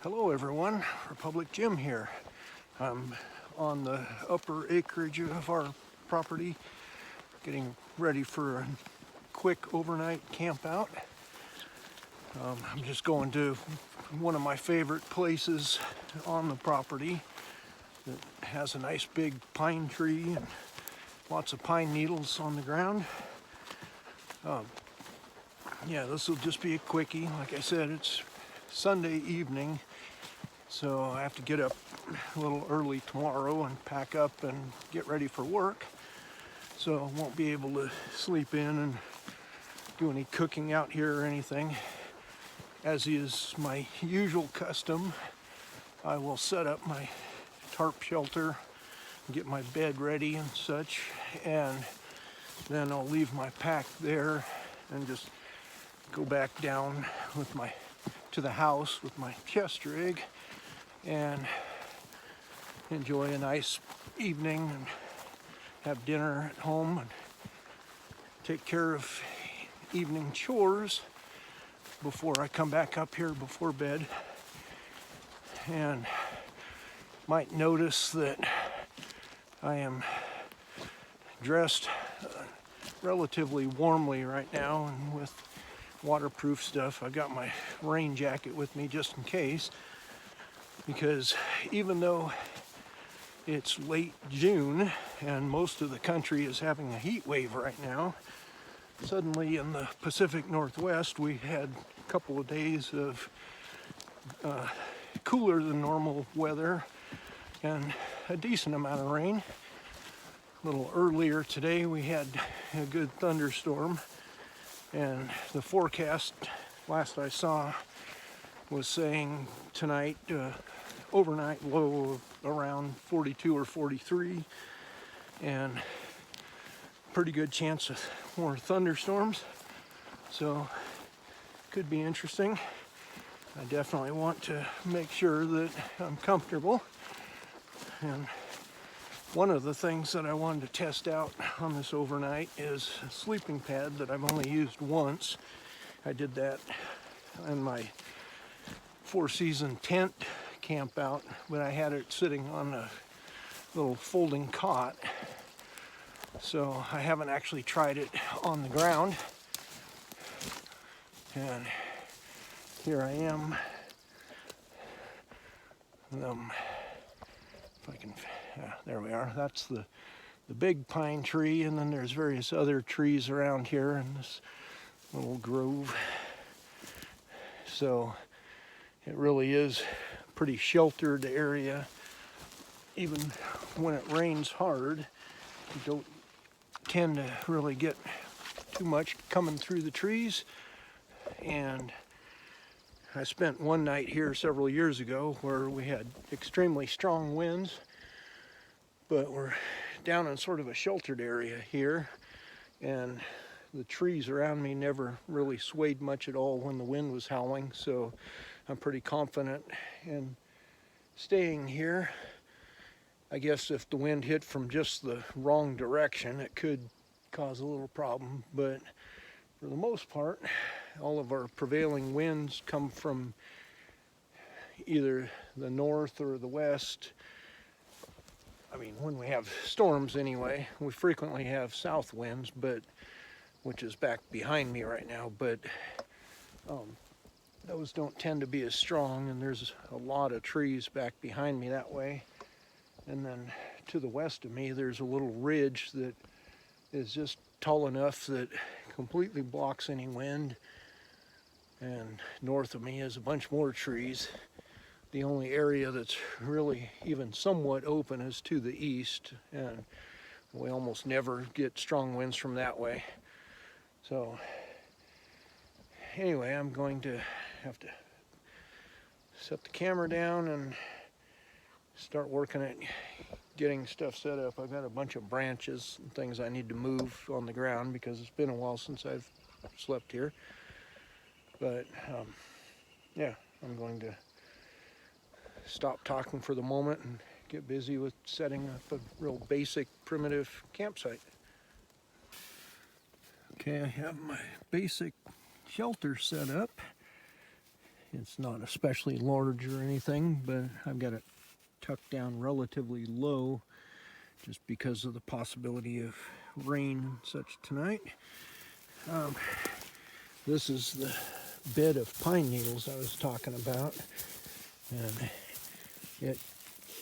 Hello everyone, Republic Jim here. I'm on the upper acreage of our property, getting ready for a quick overnight camp out. I'm just going to one of my favorite places on the property that has a nice big pine tree and lots of pine needles on the ground. Yeah, this will just be a quickie. Like I said, it's Sunday evening, so I have to get up a little early tomorrow and pack up and get ready for work. So I won't be able to sleep in and do any cooking out here or anything. As is my usual custom, I will set up my tarp shelter, get my bed ready and such, and then I'll leave my pack there and just go back down with to the house with my chest rig and enjoy a nice evening and have dinner at home and take care of evening chores before I come back up here before bed. And might notice that I am dressed relatively warmly right now and with waterproof stuff. I got my rain jacket with me just in case, because even though it's late June and most of the country is having a heat wave right now, suddenly in the Pacific Northwest we had a couple of days of cooler than normal weather and a decent amount of rain. A little earlier today we had a good thunderstorm, and the forecast last I saw was saying tonight overnight low of around 42 or 43 and pretty good chance of more thunderstorms, so could be interesting. I definitely want to make sure that I'm comfortable, and one of the things that I wanted to test out on this overnight is a sleeping pad that I've only used once. I did that in my four-season tent camp out, but I had it sitting on a little folding cot. So I haven't actually tried it on the ground. And here I am. If I can, there we are. That's the big pine tree, and then there's various other trees around here in this little grove. So it really is a pretty sheltered area. Even when it rains hard, you don't tend to really get too much coming through the trees. And I spent one night here several years ago where we had extremely strong winds, but we're down in sort of a sheltered area here, and the trees around me never really swayed much at all when the wind was howling, so I'm pretty confident in staying here. I guess if the wind hit from just the wrong direction, it could cause a little problem, but for the most part, all of our prevailing winds come from either the north or the west. I mean, when we have storms anyway, we frequently have south winds, which is back behind me right now, but those don't tend to be as strong, and there's a lot of trees back behind me that way. And then to the west of me, there's a little ridge that is just tall enough that completely blocks any wind. And north of me is a bunch more trees. The only area that's really even somewhat open is to the east, and we almost never get strong winds from that way. So anyway, I'm going to have to set the camera down and start working at getting stuff set up. I've got a bunch of branches and things I need to move on the ground because it's been a while since I've slept here. But yeah, I'm going to stop talking for the moment and get busy with setting up a real basic primitive campsite. Okay, I have my basic shelter set up. It's not especially large or anything, but I've got it tucked down relatively low just because of the possibility of rain and such tonight. This is the bed of pine needles I was talking about, and it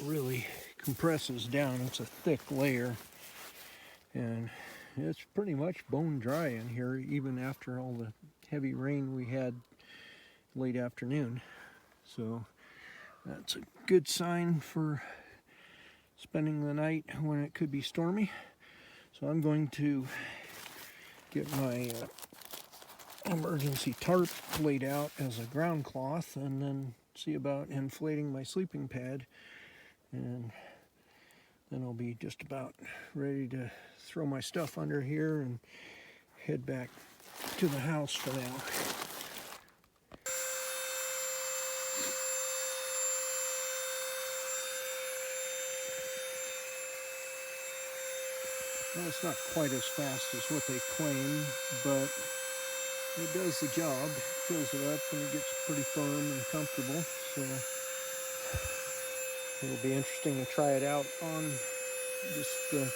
really compresses down. It's a thick layer, and it's pretty much bone dry in here even after all the heavy rain we had late afternoon. So that's a good sign for spending the night when it could be stormy. So I'm going to get my emergency tarp laid out as a ground cloth, and then see about inflating my sleeping pad, and then I'll be just about ready to throw my stuff under here and head back to the house for now. Well, it's not quite as fast as what they claim, but it does the job. It fills it up and it gets pretty firm and comfortable. So it'll be interesting to try it out on just the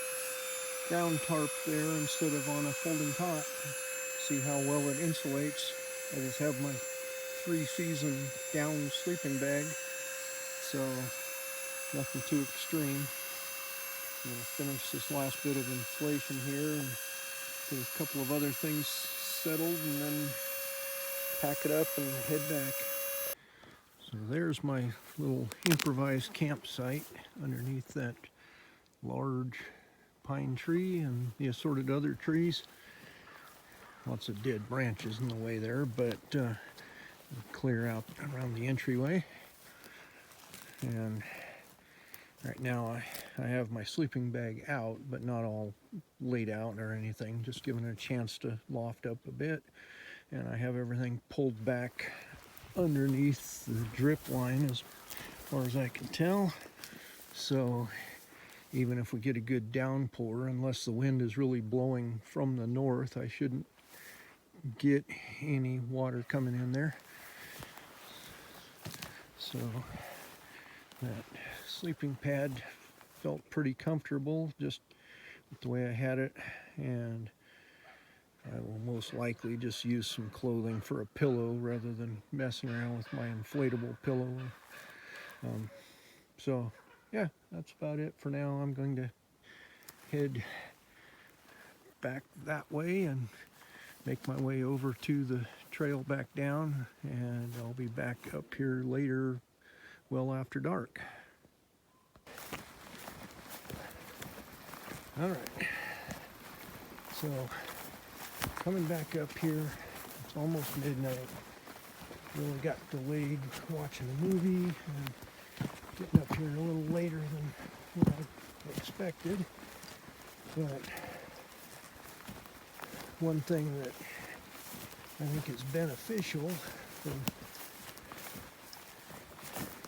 ground tarp there instead of on a folding cot. See how well it insulates. I just have my 3-season down sleeping bag, so nothing too extreme. I'm going to finish this last bit of inflation here and get a couple of other things settled, and then pack it up and head back. So there's my little improvised campsite underneath that large pine tree and the assorted other trees. Lots of dead branches in the way there, but clear out around the entryway. And right now I have my sleeping bag out, but not all laid out or anything, just giving it a chance to loft up a bit. And I have everything pulled back underneath the drip line as far as I can tell. So even if we get a good downpour, unless the wind is really blowing from the north, I shouldn't get any water coming in there. So that sleeping pad felt pretty comfortable just with the way I had it, and I will most likely just use some clothing for a pillow rather than messing around with my inflatable pillow. So yeah, that's about it for now. I'm going to head back that way and make my way over to the trail back down, and I'll be back up here later, well after dark. All right, so coming back up here, it's almost midnight. Really got delayed watching a movie and getting up here a little later than what I expected. But one thing that I think is beneficial for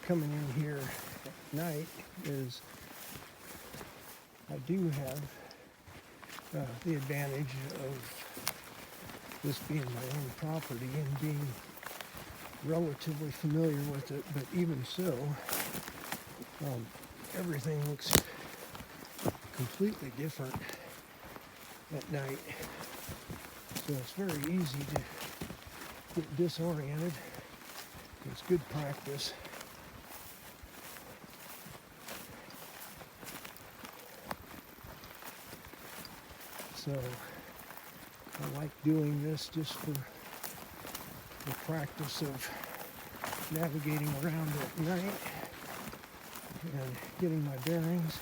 coming in here at night is I do have the advantage of this being my own property and being relatively familiar with it, but even so, everything looks completely different at night. So it's very easy to get disoriented. It's good practice. So I like doing this just for the practice of navigating around at night and getting my bearings.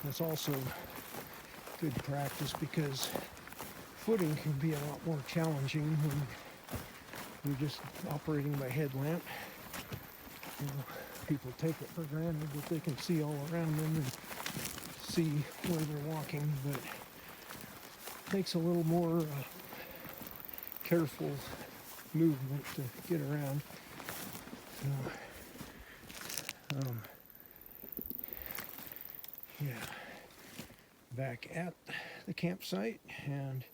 It's also good practice because footing can be a lot more challenging when you're just operating by headlamp. You know, people take it for granted that they can see all around them and see where they're walking, but it takes a little more careful movement to get around. So, yeah, back at the campsite, and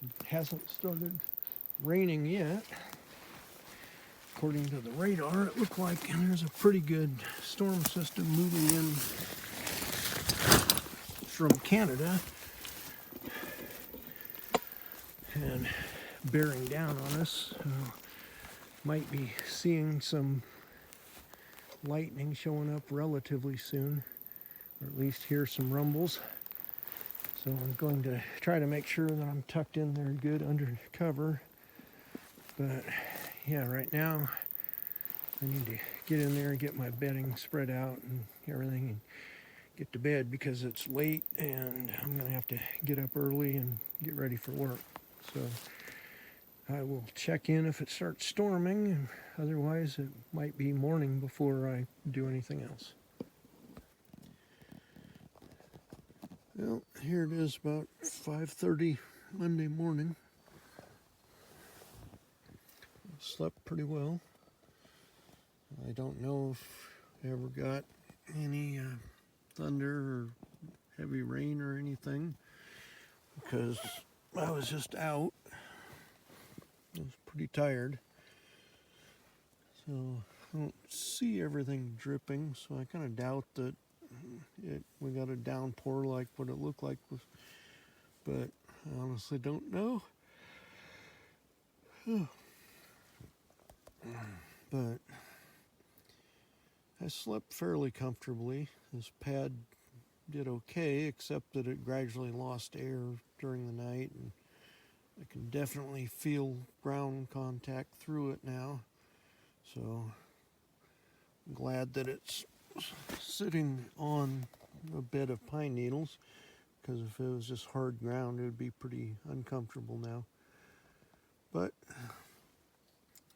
it hasn't started raining yet, according to the radar, it looked like there's a pretty good storm system moving in from Canada and bearing down on us. Might be seeing some lightning showing up relatively soon, or at least hear some rumbles. So I'm going to try to make sure that I'm tucked in there good under cover. But yeah, right now I need to get in there and get my bedding spread out and everything and get to bed because it's late and I'm going to have to get up early and get ready for work. So I will check in if it starts storming, and otherwise it might be morning before I do anything else. Well, here it is about 5:30 Monday morning. Slept pretty well. I don't know if I ever got any thunder or heavy rain or anything because I was just out. I was pretty tired. So I don't see everything dripping, so I kind of doubt that we got a downpour like what it looked like, but I honestly don't know. But I slept fairly comfortably. This pad did okay, except that it gradually lost air during the night, and I can definitely feel ground contact through it now. So I'm glad that it's sitting on a bed of pine needles, because if it was just hard ground, it would be pretty uncomfortable now. But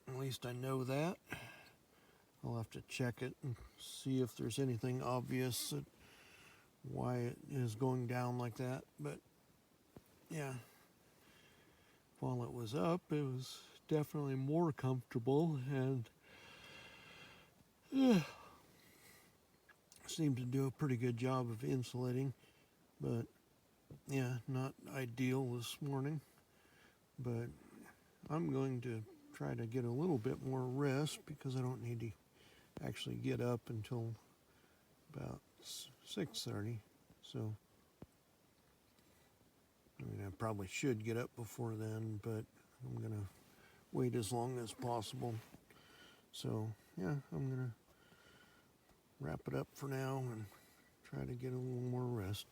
at least I know that. I'll have to check it and see if there's anything obvious that why it is going down like that. But yeah, while it was up, it was definitely more comfortable and seemed to do a pretty good job of insulating. But yeah, not ideal this morning. But I'm going to try to get a little bit more rest because I don't need to actually get up until about 6:30. So I mean, I probably should get up before then, but I'm gonna wait as long as possible. So yeah, I'm gonna wrap it up for now and try to get a little more rest.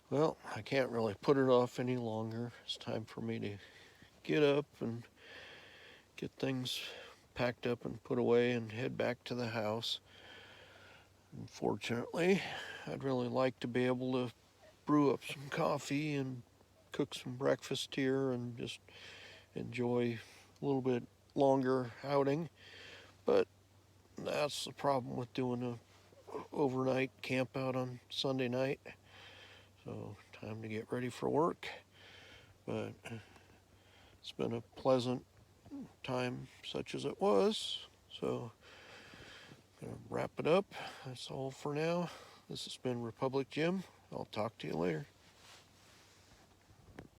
Well, I can't really put it off any longer. It's time for me to get up and get things packed up and put away and head back to the house. Unfortunately, I'd really like to be able to brew up some coffee and cook some breakfast here and just enjoy a little bit longer outing. But that's the problem with doing a overnight camp out on Sunday night. So time to get ready for work. But it's been a pleasant time such as it was. So I'm gonna wrap it up. That's all for now. This has been Republic Jim. I'll talk to you later.